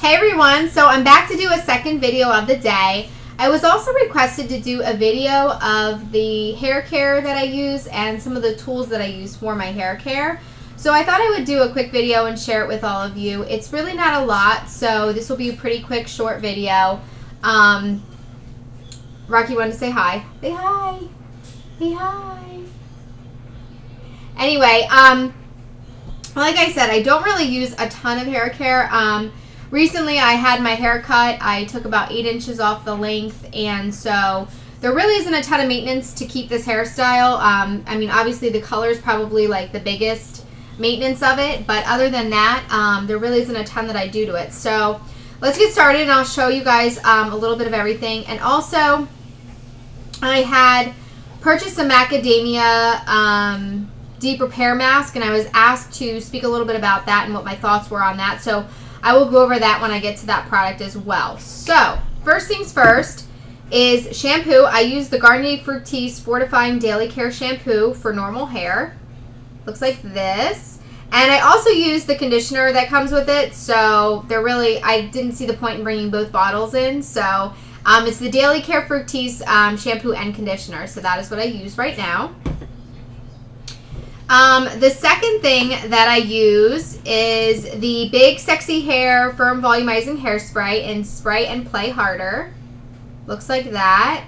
Hey everyone, so I'm back to do a second video of the day. I was also requested to do a video of the hair care that I use and some of the tools that I use for my hair care. So I thought I would do a quick video and share it with all of you. It's really not a lot, so this will be a pretty quick, short video. Rocky wanted to say hi. Say hi. Say hi. Anyway, like I said, I don't really use a ton of hair care. Recently, I had my hair cut. I took about 8 inches off the length, and so there really isn't a ton of maintenance to keep this hairstyle. I mean, obviously the color is probably like the biggest maintenance of it, but other than that, there really isn't a ton that I do to it. So let's get started, and I'll show you guys a little bit of everything. And also, I had purchased a Macadamia deep repair mask, and I was asked to speak a little bit about that and what my thoughts were on that. So I will go over that when I get to that product as well. So first things first is shampoo. I use the Garnier Fructis Fortifying Daily Care Shampoo for normal hair. Looks like this. And I also use the conditioner that comes with it. So they're really, I didn't see the point in bringing both bottles in. So it's the Daily Care Fructis shampoo and conditioner. So that is what I use right now. The second thing that I use is the Big Sexy Hair Firm Volumizing Hairspray in Spray and Play Harder. Looks like that.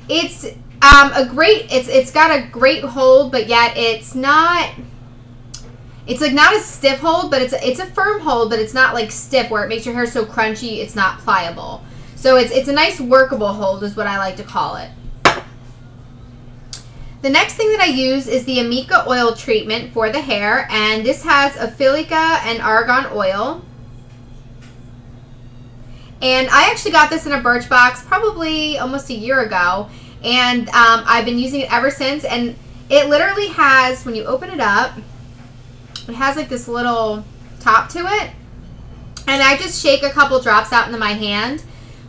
It's it's got a great hold, but yet it's like not a stiff hold, but it's a firm hold, but it's not like stiff where it makes your hair so crunchy it's not pliable. So it's a nice workable hold is what I like to call it. The next thing that I use is the Amika oil treatment for the hair, and this has Aphilica and argan oil. And I actually got this in a Birchbox probably almost a year ago, and I've been using it ever since. And it literally has, when you open it up, it has like this little top to it, and I just shake a couple drops out into my hand,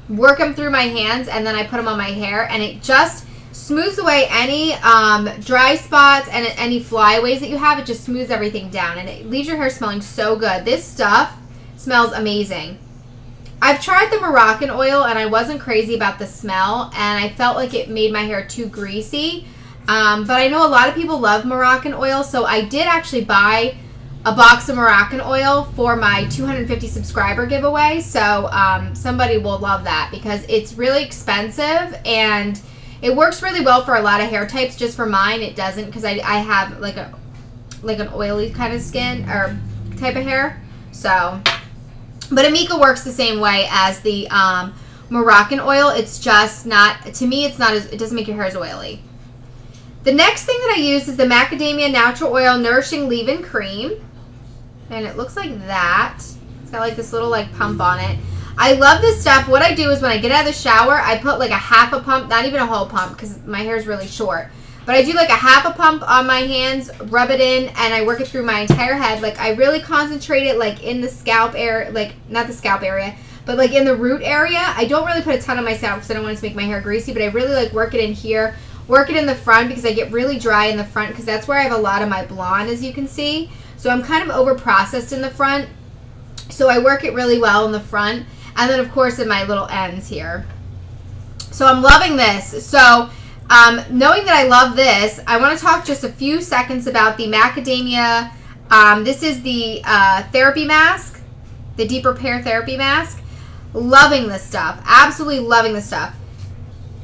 work them through my hands, and then I put them on my hair, and it just smooths away any dry spots and any flyaways that you have. It just smooths everything down, and it leaves your hair smelling so good. This stuff smells amazing. I've tried the Moroccan oil, and I wasn't crazy about the smell, and I felt like it made my hair too greasy. But I know a lot of people love Moroccan oil, so I did actually buy a box of Moroccan oil for my 250 subscriber giveaway. So somebody will love that because it's really expensive, and it works really well for a lot of hair types. Just for mine, it doesn't, because I have like an oily kind of skin or type of hair. So, but Amika works the same way as the Moroccan oil. It's just not, to me, it's not as, it doesn't make your hair as oily. The next thing that I use is the Macadamia Natural Oil Nourishing Leave-In Cream, and it looks like that. It's got like this little like pump on it. I love this stuff. What I do is when I get out of the shower, I put like a half a pump, not even a whole pump because my hair is really short. But I do like a half a pump on my hands, rub it in, and I work it through my entire head. Like I really concentrate it like in the scalp area, like not the scalp area, but like in the root area. I don't really put a ton on my scalp because I don't want it to make my hair greasy, but I really like work it in here, work it in the front because I get really dry in the front because that's where I have a lot of my blonde, as you can see. So I'm kind of over processed in the front. So I work it really well in the front. And then, of course, in my little ends here. So I'm loving this. So knowing that I love this, I want to talk just a few seconds about the Macadamia. This is the therapy mask, the Deep Repair Therapy Mask. Loving this stuff. Absolutely loving this stuff.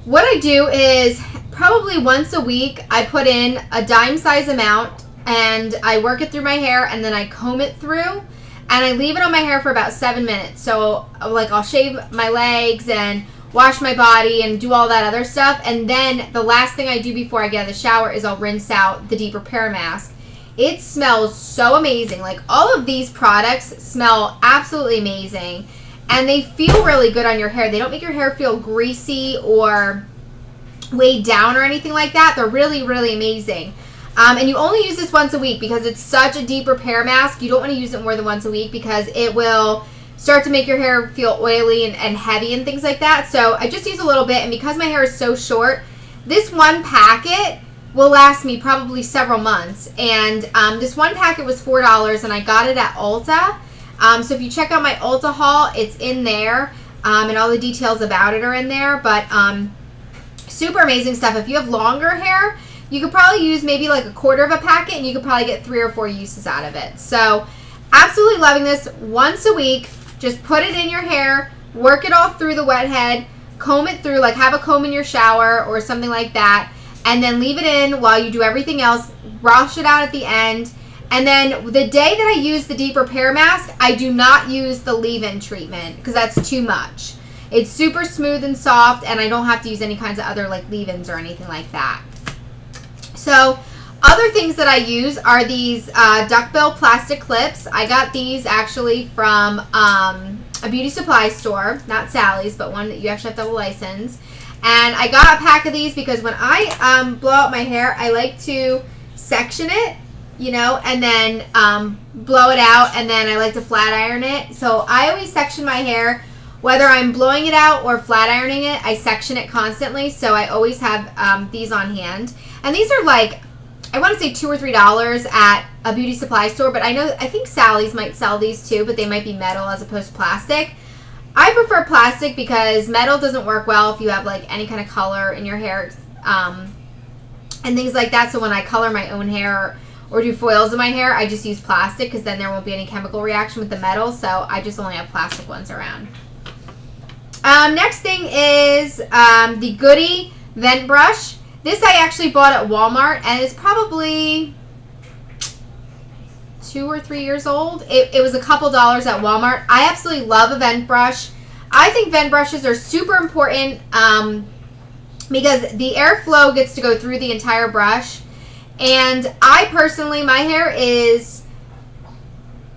What I do is probably once a week, I put in a dime size amount, and I work it through my hair, and then I comb it through. And I leave it on my hair for about 7 minutes. So, like, I'll shave my legs and wash my body and do all that other stuff. And then the last thing I do before I get out of the shower is I'll rinse out the Deep Repair Mask. It smells so amazing. Like, all of these products smell absolutely amazing. And they feel really good on your hair. They don't make your hair feel greasy or weighed down or anything like that. They're really, really amazing. And you only use this once a week because it's such a deep repair mask. You don't want to use it more than once a week because it will start to make your hair feel oily and heavy and things like that. So I just use a little bit, and because my hair is so short, this one packet will last me probably several months. And this one packet was $4, and I got it at Ulta. So if you check out my Ulta haul, it's in there, and all the details about it are in there. But super amazing stuff. If you have longer hair, you could probably use maybe like a quarter of a packet, and you could probably get 3 or 4 uses out of it. So absolutely loving this. Once a week, just put it in your hair, work it all through the wet head, comb it through, like have a comb in your shower or something like that, and then leave it in while you do everything else. Brush it out at the end. And then the day that I use the deep repair mask, I do not use the leave-in treatment because that's too much. It's super smooth and soft, and I don't have to use any kinds of other like leave-ins or anything like that. So other things that I use are these duckbill plastic clips. I got these actually from a beauty supply store, not Sally's, but one that you actually have to have a license. And I got a pack of these because when I blow out my hair, I like to section it, you know, and then blow it out, and then I like to flat iron it. So I always section my hair, whether I'm blowing it out or flat ironing it, I section it constantly. So I always have these on hand. And these are like, I want to say $2 or $3 at a beauty supply store, but I think Sally's might sell these too, but they might be metal as opposed to plastic. I prefer plastic because metal doesn't work well if you have like any kind of color in your hair and things like that. So when I color my own hair or do foils in my hair, I just use plastic because then there won't be any chemical reaction with the metal. So I just only have plastic ones around. Next thing is the Goody Vent Brush. This I actually bought at Walmart, and it's probably 2 or 3 years old. It was a couple dollars at Walmart. I absolutely love a vent brush. I think vent brushes are super important because the airflow gets to go through the entire brush. And I personally, my hair is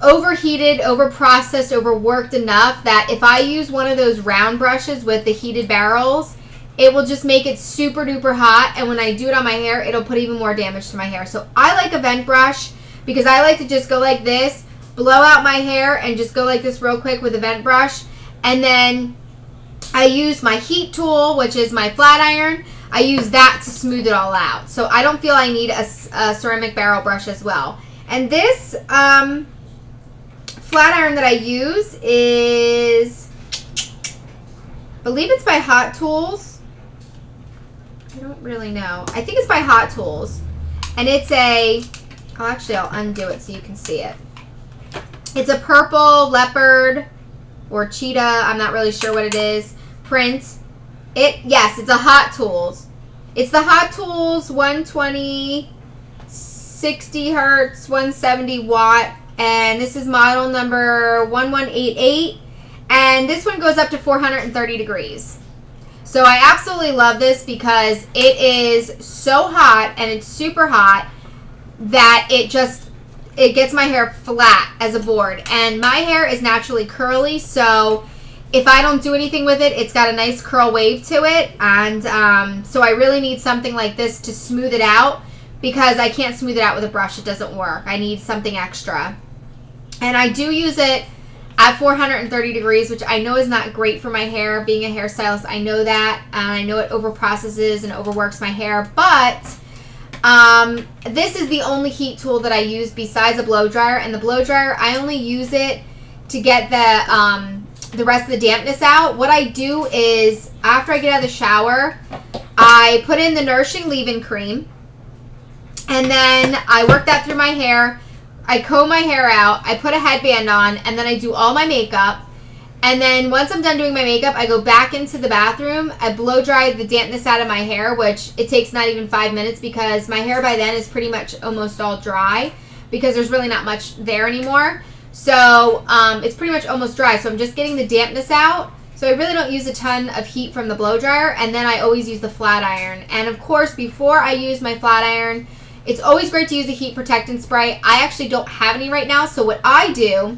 overheated, overprocessed, overworked enough that if I use one of those round brushes with the heated barrels, it will just make it super duper hot. And when I do it on my hair, it'll put even more damage to my hair. So I like a vent brush because I like to just go like this, blow out my hair, and just go like this real quick with a vent brush. And then I use my heat tool, which is my flat iron. I use that to smooth it all out. So I don't feel I need a ceramic barrel brush as well. And this flat iron that I use is, I believe it's by Hot Tools. I don't really know. I think it's by Hot Tools. And it's a, I'll undo it so you can see it. It's a purple leopard or cheetah, I'm not really sure what it is, print. Yes, it's a Hot Tools. It's the Hot Tools 120, 60 hertz, 170 watt. And this is model number 1188. And this one goes up to 430 degrees. So I absolutely love this because it is so hot and it's super hot that it gets my hair flat as a board. And my hair is naturally curly, so if I don't do anything with it, it's got a nice curl wave to it. And so I really need something like this to smooth it out because I can't smooth it out with a brush. It doesn't work. I need something extra. And I do use it at 430 degrees, which I know is not great for my hair. Being a hairstylist, I know that. And I know it overprocesses and overworks my hair. But this is the only heat tool that I use besides a blow dryer. And the blow dryer, I only use it to get the rest of the dampness out. What I do is, after I get out of the shower, I put in the Nourishing Leave-In Cream. And then I work that through my hair. I comb my hair out, I put a headband on, and then I do all my makeup. And then once I'm done doing my makeup, I go back into the bathroom. I blow dry the dampness out of my hair, which it takes not even 5 minutes because my hair by then is pretty much almost all dry because there's really not much there anymore. So it's pretty much almost dry. So I'm just getting the dampness out. So I really don't use a ton of heat from the blow dryer. And then I always use the flat iron. And of course, before I use my flat iron, it's always great to use a heat protectant spray. I actually don't have any right now, so what I do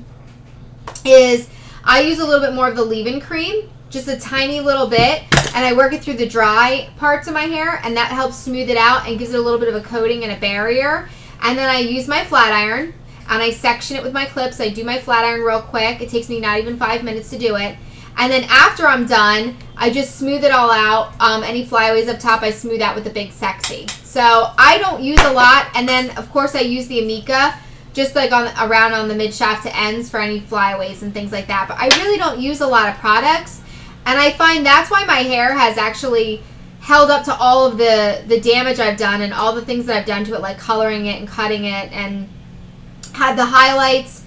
is I use a little bit more of the leave-in cream, just a tiny little bit, and I work it through the dry parts of my hair, and that helps smooth it out and gives it a little bit of a coating and a barrier. And then I use my flat iron, and I section it with my clips. I do my flat iron real quick. It takes me not even 5 minutes to do it. And then after I'm done, I just smooth it all out. Any flyaways up top, I smooth out with the Big Sexy. So I don't use a lot. And then, of course, I use the Amika just like around on the mid shaft to ends for any flyaways and things like that. But I really don't use a lot of products, and I find that's why my hair has actually held up to all of the damage I've done and all the things that I've done to it, like coloring it and cutting it, and had the highlights,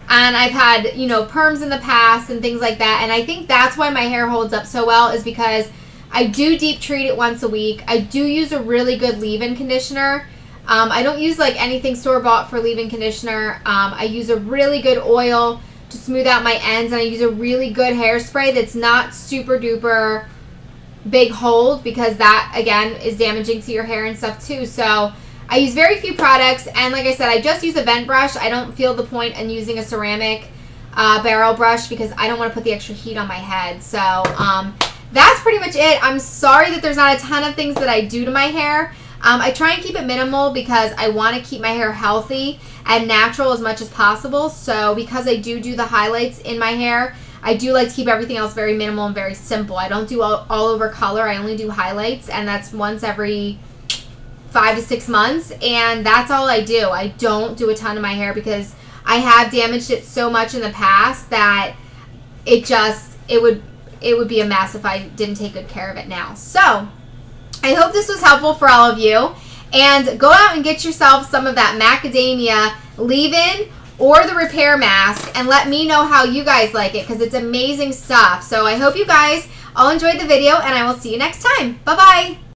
and I've had, you know, perms in the past and things like that. And I think that's why my hair holds up so well, is because I do deep treat it once a week. I do use a really good leave-in conditioner. I don't use like anything store-bought for leave-in conditioner. I use a really good oil to smooth out my ends, and I use a really good hairspray that's not super duper big hold, because that again is damaging to your hair and stuff too. So I use very few products, and like I said, I just use a vent brush. I don't feel the point in using a ceramic barrel brush because I don't want to put the extra heat on my head. So that's pretty much it. I'm sorry that there's not a ton of things that I do to my hair. I try and keep it minimal because I want to keep my hair healthy and natural as much as possible. So because I do the highlights in my hair, I do like to keep everything else very minimal and very simple. I don't do all over color. I only do highlights, and that's once every 5 to 6 months, and that's all I do. I don't do a ton of my hair because I have damaged it so much in the past that it would be a mess if I didn't take good care of it now. So I hope this was helpful for all of you, and go out and get yourself some of that macadamia leave-in or the repair mask, and let me know how you guys like it, because it's amazing stuff. So I hope you guys all enjoyed the video, and I will see you next time. Bye-bye.